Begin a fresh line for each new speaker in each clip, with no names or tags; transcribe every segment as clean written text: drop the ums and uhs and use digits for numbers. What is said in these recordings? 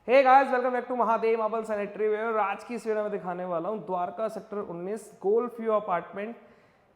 Hey guys, welcome back to Mahadev marble sanitary ware. और आज की इस वीडियो में दिखाने वाला हूँ Dwarka sector 19 golf view apartment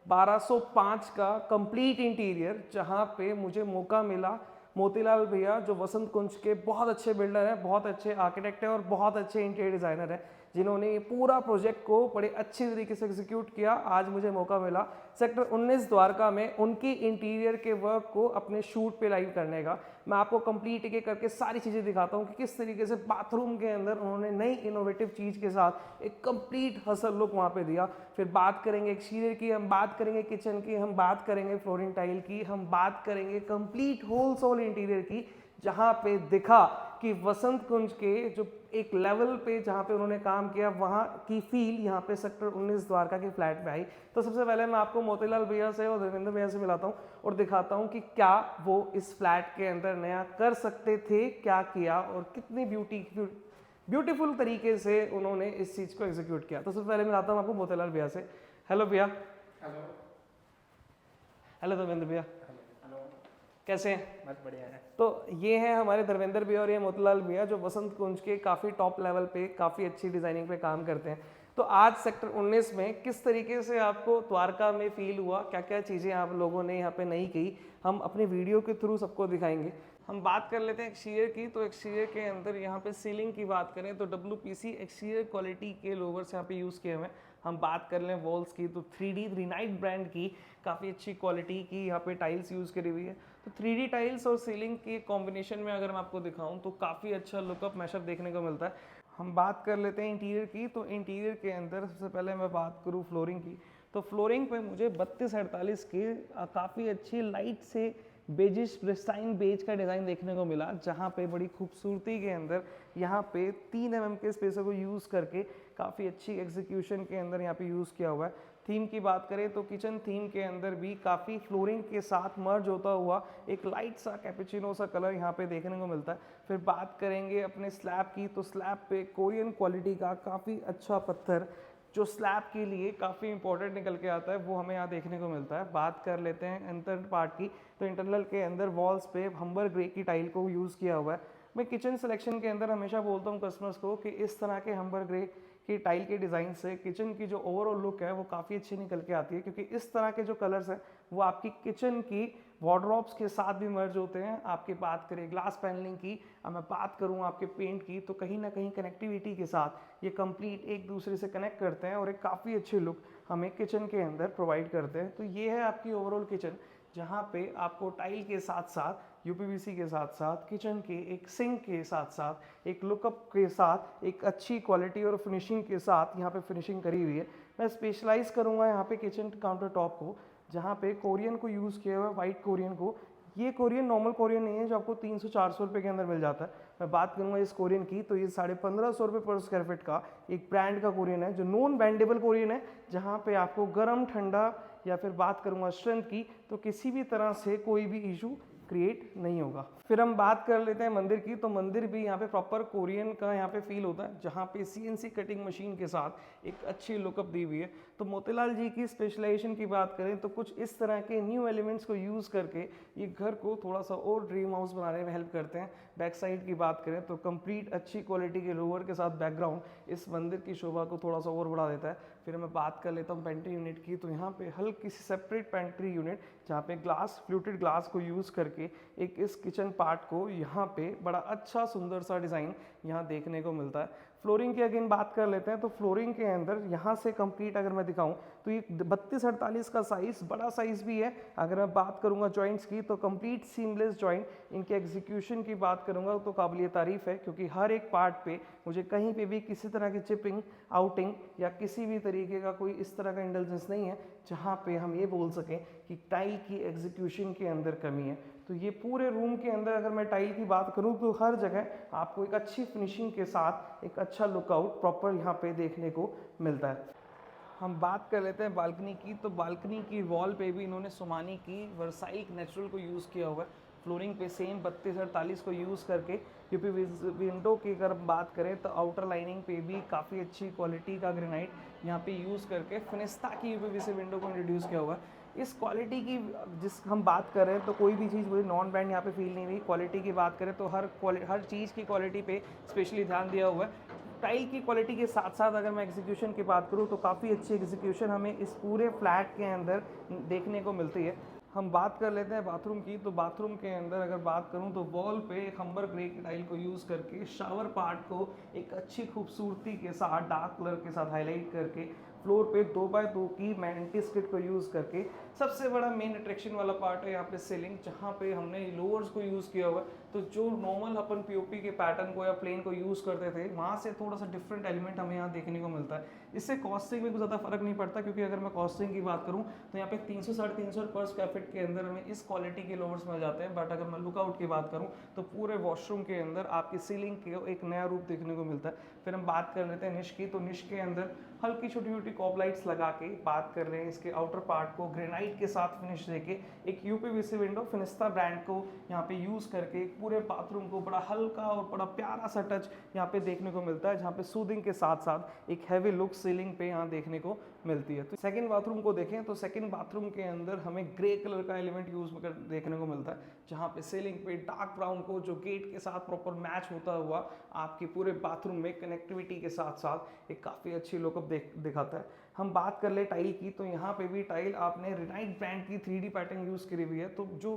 1205 का कंप्लीट इंटीरियर, जहाँ पे मुझे मौका मिला मोतीलाल भैया जो वसंत कुंज के बहुत अच्छे बिल्डर हैं, बहुत अच्छे आर्किटेक्ट हैं और बहुत अच्छे इंटीरियर डिज़ाइनर हैं, जिन्होंने ये पूरा प्रोजेक्ट को बड़े अच्छी तरीके से एग्जीक्यूट किया। आज मुझे मौका मिला सेक्टर 19 द्वारका में उनकी इंटीरियर के वर्क को अपने शूट पे लाइव करने का। मैं आपको कंप्लीट एक एक करके सारी चीज़ें दिखाता हूँ कि किस तरीके से बाथरूम के अंदर उन्होंने नई इनोवेटिव चीज़ के साथ एक कंप्लीट हसल लुक वहाँ पे दिया। फिर बात करेंगे एक्सटीरियर की, हम बात करेंगे किचन की, हम बात करेंगे फ्लोरिंग टाइल की, हम बात करेंगे कंप्लीट होल सोल इंटीरियर की, जहाँ पे दिखा कि वसंत कुंज के जो एक लेवल पे जहाँ पे उन्होंने काम किया वहाँ की फील यहाँ पे सेक्टर 19 द्वारका के फ्लैट में आई। तो सबसे पहले मैं आपको मोतीलाल भैया से और धर्मेंद्र भैया से मिलाता हूँ और दिखाता हूँ कि क्या वो इस फ्लैट के अंदर नया कर सकते थे, क्या किया और कितनी ब्यूटीफुल तरीके से उन्होंने इस चीज़ को एग्जीक्यूट किया। तो सबसे पहले मिलाता हूँ आपको मोतीलाल भैया से। हेलो भैया।
हेलो।
हेलो धर्मेंद्र भैया,
हेलो।
कैसे हैं?
बस बढ़िया है।
तो ये हैं हमारे धर्मेंद्र भैया और ये मोतीलाल भैया जो वसंत कुंज के काफ़ी टॉप लेवल पे काफ़ी अच्छी डिज़ाइनिंग पे काम करते हैं। तो आज सेक्टर 19 में किस तरीके से आपको द्वारका में फील हुआ, क्या क्या चीज़ें आप लोगों ने यहाँ पे नहीं की, हम अपने वीडियो के थ्रू सबको दिखाएंगे। हम बात कर लेते हैं एक्सटीरियर की। तो एक्सटीरियर के अंदर यहाँ पे सीलिंग की बात करें तो WPC एक्सटीरियर क्वालिटी के लोवर्स यहाँ पे यूज़ किए हुए हैं। हम बात कर लें वॉल्स की तो 3D रिनाइट ब्रांड की काफ़ी अच्छी क्वालिटी की यहाँ पे टाइल्स यूज़ करी हुई है। तो 3D टाइल्स और सीलिंग के कॉम्बिनेशन में अगर मैं आपको दिखाऊं तो काफ़ी अच्छा लुकअप मैशअप देखने को मिलता है। हम बात कर लेते हैं इंटीरियर की। तो इंटीरियर के अंदर सबसे पहले मैं बात करूं फ्लोरिंग की, तो फ्लोरिंग पे मुझे 32-48 के काफ़ी अच्छी लाइट से बेजिश प्रिस्टाइन बेज का डिज़ाइन देखने को मिला, जहाँ पे बड़ी खूबसूरती के अंदर यहाँ पे 3 mm के स्पेसर को यूज़ करके काफ़ी अच्छी एग्जीक्यूशन के अंदर यहाँ पे यूज़ किया हुआ है। थीम की बात करें तो किचन थीम के अंदर भी काफ़ी फ्लोरिंग के साथ मर्ज होता हुआ एक लाइट सा कैपुचिनो सा कलर यहाँ पे देखने को मिलता है। फिर बात करेंगे अपने स्लैब की, तो स्लैब पे कोरियन क्वालिटी का काफ़ी अच्छा पत्थर जो स्लैब के लिए काफ़ी इंपॉर्टेंट निकल के आता है, वो हमें यहाँ देखने को मिलता है। बात कर लेते हैं इंटरनल पार्ट की, तो इंटरनल के अंदर वॉल्स पे हम्बर ग्रे की टाइल को यूज़ किया हुआ है। मैं किचन सिलेक्शन के अंदर हमेशा बोलता हूँ कस्टमर्स को कि इस तरह के हम्बर ग्रे की टाइल के डिज़ाइन से किचन की जो ओवरऑल लुक है वो काफ़ी अच्छी निकल के आती है, क्योंकि इस तरह के जो कलर्स हैं वो आपकी किचन की वार्डरोब्स के साथ भी मर्ज होते हैं। आपकी बात करें ग्लास पैनलिंग की, अब मैं बात करूँ आपके पेंट की, तो कहीं ना कहीं कनेक्टिविटी के साथ ये कंप्लीट एक दूसरे से कनेक्ट करते हैं और एक काफ़ी अच्छी लुक हमें किचन के अंदर प्रोवाइड करते हैं। तो ये है आपकी ओवरऑल किचन, जहाँ पे आपको टाइल के साथ साथ UPVC के साथ साथ किचन के एक सिंक के साथ साथ एक लुकअप के साथ एक अच्छी क्वालिटी और फिनिशिंग के साथ यहाँ पे फिनिशिंग करी हुई है। मैं स्पेशलाइज करूँगा यहाँ पे किचन काउंटर टॉप को, जहाँ पे कोरियन को यूज़ किया हुआ है, वाइट कोरियन को। ये कोरियन नॉर्मल कोरियन नहीं है जो आपको 300-400 रुपये के अंदर मिल जाता है। मैं बात करूँगा इस कोरियन की, तो ये 1550 रुपये पर स्क्वायर फीट का एक ब्रांड का कोरियन है जो नॉन बेंडेबल कोरियन है, जहाँ पे आपको गर्म ठंडा या फिर बात करूँगा स्ट्रेंथ की, तो किसी भी तरह से कोई भी इशू क्रिएट नहीं होगा। फिर हम बात कर लेते हैं मंदिर की, तो मंदिर भी यहाँ पे प्रॉपर कोरियन का यहाँ पे फील होता है, जहाँ पे CNC कटिंग मशीन के साथ एक अच्छी लुकअप दी हुई है। तो मोतीलाल जी की स्पेशलाइजेशन की बात करें तो कुछ इस तरह के न्यू एलिमेंट्स को यूज़ करके ये घर को थोड़ा सा और ड्रीम हाउस बनाने में हेल्प करते हैं। बैक साइड की बात करें तो कंप्लीट अच्छी क्वालिटी के लोअर के साथ बैकग्राउंड इस मंदिर की शोभा को थोड़ा सा और बढ़ा देता है। फिर मैं बात कर लेता हूँ पेंट्री यूनिट की, तो यहाँ पे हल्की सी सेपरेट पेंट्री यूनिट, जहाँ पे ग्लास फ्लूटेड ग्लास को यूज़ करके एक इस किचन पार्ट को यहाँ पे बड़ा अच्छा सुंदर सा डिज़ाइन यहाँ देखने को मिलता है। फ्लोरिंग की अगेन बात कर लेते हैं, तो फ्लोरिंग के अंदर यहाँ से कंप्लीट अगर मैं दिखाऊं तो ये 32-48 का साइज़ बड़ा साइज़ भी है। अगर मैं बात करूँगा जॉइंट्स की, तो कंप्लीट सीमलेस जॉइंट, इनके एग्जीक्यूशन की बात करूँगा तो काबिल तारीफ़ है, क्योंकि हर एक पार्ट पे मुझे कहीं पे भी किसी तरह की चिपिंग आउटिंग या किसी भी तरीके का कोई इस तरह का इंडल्जेंस नहीं है जहाँ पे हम ये बोल सकें कि टाइल की एग्जीक्यूशन के अंदर कमी है। तो ये पूरे रूम के अंदर अगर मैं टाइल की बात करूं तो हर जगह आपको एक अच्छी फिनिशिंग के साथ एक अच्छा लुकआउट प्रॉपर यहाँ पे देखने को मिलता है। हम बात कर लेते हैं बालकनी की, तो बालकनी की वॉल पे भी इन्होंने सोमानी की वर्साइल नेचुरल को यूज़ किया हुआ है। फ्लोरिंग पे सेम 32-48 को यूज़ करके UPVC विंडो की अगर बात करें तो आउटर लाइनिंग पे भी काफ़ी अच्छी क्वालिटी का ग्रेनाइट यहाँ पे यूज़ करके फिनिस्ता की UPVC विंडो को इंट्रोड्यूस किया हुआ है। इस क्वालिटी की जिस हम बात कर रहे हैं, तो कोई भी चीज़ मुझे नॉन ब्रांड यहाँ पे फील नहीं हुई। क्वालिटी की बात करें तो हर चीज़ की क्वालिटी पे स्पेशली ध्यान दिया हुआ है। टाइल की क्वालिटी के साथ साथ अगर मैं एग्जीक्यूशन की बात करूँ तो काफ़ी अच्छी एग्जीक्यूशन हमें इस पूरे फ्लैट के अंदर देखने को मिलती है। हम बात कर लेते हैं बाथरूम की, तो बाथरूम के अंदर अगर बात करूं तो वॉल पे हम्बर ग्रे की टाइल को यूज़ करके शावर पार्ट को एक अच्छी खूबसूरती के साथ डार्क कलर के साथ हाईलाइट करके फ्लोर पे 2x2 की मैंटिस किट को यूज़ करके सबसे बड़ा मेन अट्रैक्शन वाला पार्ट है यहाँ पे सीलिंग, जहाँ पे हमने लोअर्स को यूज़ किया हुआ है। तो जो नॉर्मल अपन पीओपी के पैटर्न को या प्लेन को यूज़ करते थे, वहाँ से थोड़ा सा डिफरेंट एलिमेंट हमें यहाँ देखने को मिलता है। इससे कॉस्टिंग में कुछ ज़्यादा फर्क नहीं पड़ता, क्योंकि अगर मैं कॉस्टिंग की बात करूँ तो यहाँ पे 300-350 पर स्क्वायर फीट के अंदर हमें इस क्वालिटी के लोअर्स मिल जाते हैं। बट अगर मैं लुकआउट की बात करूँ तो पूरे वॉशरूम के अंदर आपकी सीलिंग के एक नया रूप देखने को मिलता है। फिर हम बात कर लेते हैं निश की, तो निश के अंदर हल्की छोटी छोटी कॉप लाइट्स लगा के बात कर रहे हैं। इसके आउटर पार्ट को ग्रेनाइट के साथ फिनिश देके एक यूपीवीसी विंडो फिनिस्ता ब्रांड को यहाँ पे यूज करके पूरे बाथरूम को बड़ा हल्का और बड़ा प्यारा सा टच यहाँ पे देखने को मिलता है, जहाँ पे सूदिंग के साथ साथ एक हैवी लुक सीलिंग पे यहाँ देखने को मिलती है। तो सेकंड बाथरूम को देखें तो सेकंड बाथरूम के अंदर हमें ग्रे कलर का एलिमेंट यूज देखने को मिलता है, जहाँ पे सीलिंग पे डार्क ब्राउन को जो गेट के साथ प्रॉपर मैच होता हुआ आपके पूरे बाथरूम में कनेक्टिविटी के साथ साथ एक काफ़ी अच्छी लुकअप दिखाता है। हम बात कर ले टाइल की, तो यहाँ पे भी टाइल आपने रिनाइट ब्रांड की 3D पैटर्न यूज़ करी हुई है। तो जो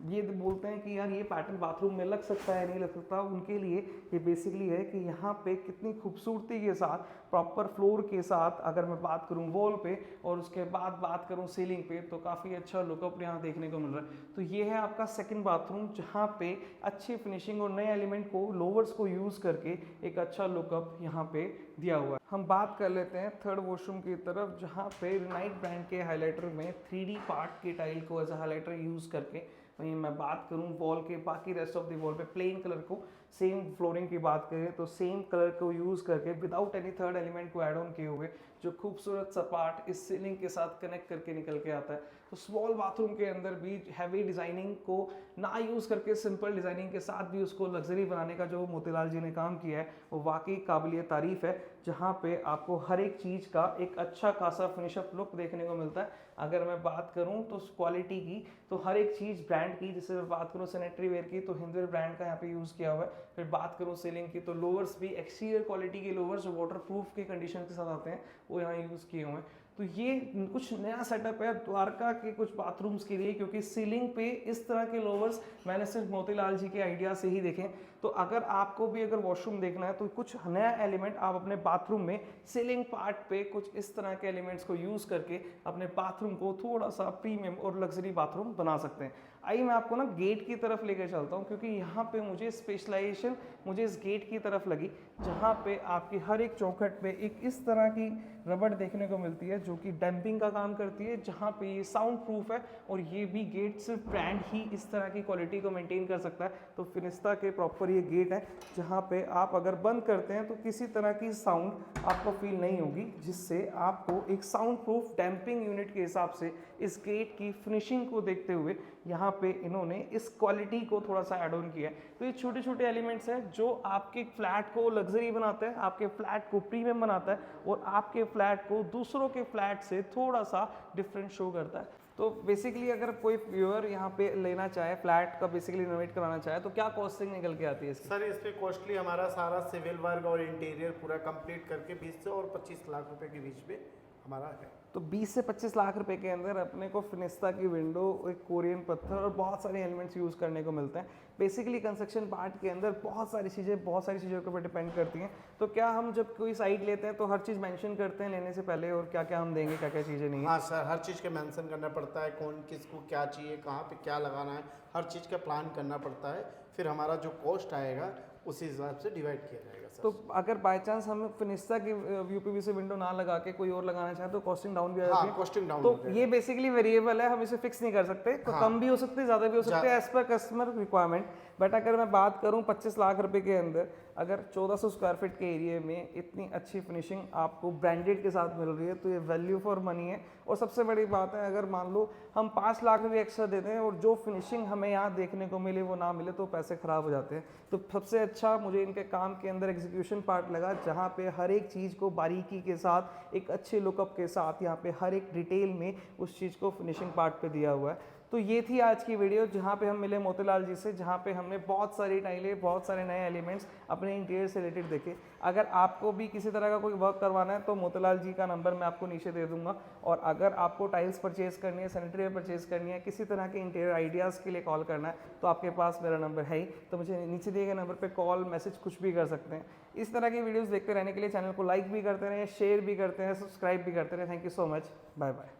ये बोलते हैं कि यार ये पैटर्न बाथरूम में लग सकता है नहीं लग सकता, उनके लिए ये बेसिकली है कि यहाँ पे कितनी खूबसूरती के साथ प्रॉपर फ्लोर के साथ अगर मैं बात करूँ वॉल पे और उसके बाद बात करूँ सीलिंग पे, तो काफ़ी अच्छा लुकअप यहाँ देखने को मिल रहा है। तो ये है आपका सेकंड बाथरूम, जहाँ पे अच्छी फिनिशिंग और नए एलिमेंट को लोवर्स को यूज़ करके एक अच्छा लुकअप यहाँ पे दिया हुआ है। हम बात कर लेते हैं थर्ड वॉशरूम की तरफ, जहाँ पे रिनाइट ब्रांड के हाइलाइटर में 3D पार्ट की टाइल को एज अ हाइलाइटर यूज़ करके, वहीं मैं बात करूं वॉल के बाकी रेस्ट ऑफ द वॉल पे प्लेन कलर को सेम फ्लोरिंग की बात करें तो सेम कलर को यूज़ करके विदाउट एनी थर्ड एलिमेंट को ऐड ऑन किए हुए जो खूबसूरत सा पार्ट इस सीलिंग के साथ कनेक्ट करके निकल के आता है। तो स्मॉल बाथरूम के अंदर भी हैवी डिज़ाइनिंग को ना यूज़ करके सिंपल डिज़ाइनिंग के साथ भी उसको लग्जरी बनाने का जो मोतीलाल जी ने काम किया है वो वाकई काबिलियत तारीफ़ है, जहाँ पे आपको हर एक चीज़ का एक अच्छा खासा फिनिशअप लुक देखने को मिलता है। अगर मैं बात करूं तो क्वालिटी की, तो हर एक चीज़ ब्रांड की, जैसे मैं बात करूं सैनिटरी वेयर की तो हिंदवेयर ब्रांड का यहाँ पे यूज़ किया हुआ है। फिर बात करूं सीलिंग की तो लोअर्स भी एक्सटीरियर क्वालिटी के लोअर्स जो वाटर प्रूफ के कंडीशन के साथ आते हैं वो यहाँ यूज़ किए हुए हैं। तो ये कुछ नया सेटअप है द्वारका के कुछ बाथरूम्स के लिए, क्योंकि सीलिंग पे इस तरह के लोवर्स मैंने सिर्फ मोतीलाल जी के आइडिया से ही देखे। तो अगर आपको भी अगर वॉशरूम देखना है तो कुछ नया एलिमेंट आप अपने बाथरूम में सीलिंग पार्ट पे कुछ इस तरह के एलिमेंट्स को यूज़ करके अपने बाथरूम को थोड़ा सा प्रीमियम और लग्जरी बाथरूम बना सकते हैं। आइए मैं आपको ना गेट की तरफ लेकर चलता हूँ, क्योंकि यहाँ पे मुझे स्पेशलाइजेशन मुझे इस गेट की तरफ लगी, जहाँ पे आपकी हर एक चौखट पे एक इस तरह की रबड़ देखने को मिलती है जो कि डैम्पिंग का काम करती है, जहाँ पे ये साउंड प्रूफ है और ये भी गेट सिर्फ ब्रांड ही इस तरह की क्वालिटी को मेंटेन कर सकता है। तो फिनिस्ता के प्रॉपर ये गेट है, जहाँ पे आप अगर बंद करते हैं तो किसी तरह की साउंड आपको फील नहीं होगी, जिससे आपको एक साउंड प्रूफ डैम्पिंग यूनिट के हिसाब से इस गेट की फिनिशिंग को देखते हुए यहाँ पे इन्होंने इस क्वालिटी को थोड़ा सा ऐड ऑन किया है। तो ये छोटे छोटे एलिमेंट्स हैं जो आपके फ्लैट को लग्जरी बनाते हैं, आपके फ्लैट को प्रीमियम बनाता है और आपके फ्लैट को दूसरों के फ्लैट से थोड़ा सा डिफरेंट शो करता है। तो बेसिकली अगर कोई व्यूअर यहाँ पे लेना चाहे, फ्लैट का बेसिकली रिनोवेट कराना चाहे, तो क्या कॉस्टिंग निकल के आती है इसकी?
सर इस पे कॉस्टली हमारा सारा सिविल वर्क और इंटीरियर पूरा कंप्लीट करके 20 से और 25 लाख रुपए के बीच में हमारा है।
तो 20 से 25 लाख रुपए के अंदर अपने को फिनिस्ता की विंडो, एक कोरियन पत्थर और बहुत सारे एलिमेंट्स यूज़ करने को मिलते हैं। बेसिकली कंस्ट्रक्शन पार्ट के अंदर बहुत सारी चीज़ों के ऊपर डिपेंड करती हैं। तो क्या हम जब कोई साइट लेते हैं तो हर चीज़ मेंशन करते हैं लेने से पहले, और क्या क्या हम देंगे, क्या क्या चीज़ें नहीं है?
हाँ सर, हर चीज़ का मेंशन करना पड़ता है, कौन किसको क्या चाहिए, कहाँ पे क्या लगाना है, हर चीज़ का प्लान करना पड़ता है। फिर हमारा जो कॉस्ट आएगा उसी हिसाब से डिवाइड किया जाएगा सर।
तो अगर बाय चांस हम फिनिस्ता की यूपीवीसी विंडो ना लगा के कोई और लगाना चाहे तो कॉस्टिंग डाउन भी आ जाती है।
कॉस्टिंग डाउन
तो ये बेसिकली वेरिएबल है, हम इसे फिक्स नहीं कर सकते, तो कम भी हो सकते हैं, ज़्यादा भी हो सकते हैं, as per customer requirement. But अगर मैं बात करूं 25 लाख रुपए के अंदर अगर 1400 स्क्वायर फीट के एरिया में इतनी अच्छी फिनिशिंग आपको ब्रांडेड के साथ मिल रही है तो ये वैल्यू फॉर मनी है। और सबसे बड़ी बात है, अगर मान लो हम 5 लाख भी एक्स्ट्रा देते हैं और जो फिनिशिंग हमें यहाँ देखने को मिले वो ना मिले तो पैसे खराब हो जाते हैं। तो सबसे अच्छा मुझे इनके काम के अंदर एग्जीक्यूशन पार्ट लगा, जहाँ पे हर एक चीज़ को बारीकी के साथ एक अच्छे लुकअप के साथ यहाँ पे हर एक डिटेल में उस चीज़ को फिनिशिंग पार्ट पे दिया हुआ है। तो ये थी आज की वीडियो, जहाँ पे हम मिले मोतीलाल जी से, जहाँ पे हमने बहुत सारी टाइलें, बहुत सारे नए एलिमेंट्स अपने इंटीरियर से रिलेटेड देखे। अगर आपको भी किसी तरह का कोई वर्क करवाना है तो मोतीलाल जी का नंबर मैं आपको नीचे दे दूंगा। और अगर आपको टाइल्स परचेज करनी है, सैनिटरी परचेज करनी है, किसी तरह के इंटीरियर आइडियाज़ के लिए कॉल करना है तो आपके पास मेरा नंबर है ही, तो मुझे नीचे दिए गए नंबर पर कॉल, मैसेज कुछ भी कर सकते हैं। इस तरह की वीडियोज़ देखते रहने के लिए चैनल को लाइक भी करते रहें, शेयर भी करते हैं, सब्सक्राइब भी करते रहें। Thank you so much, bye bye.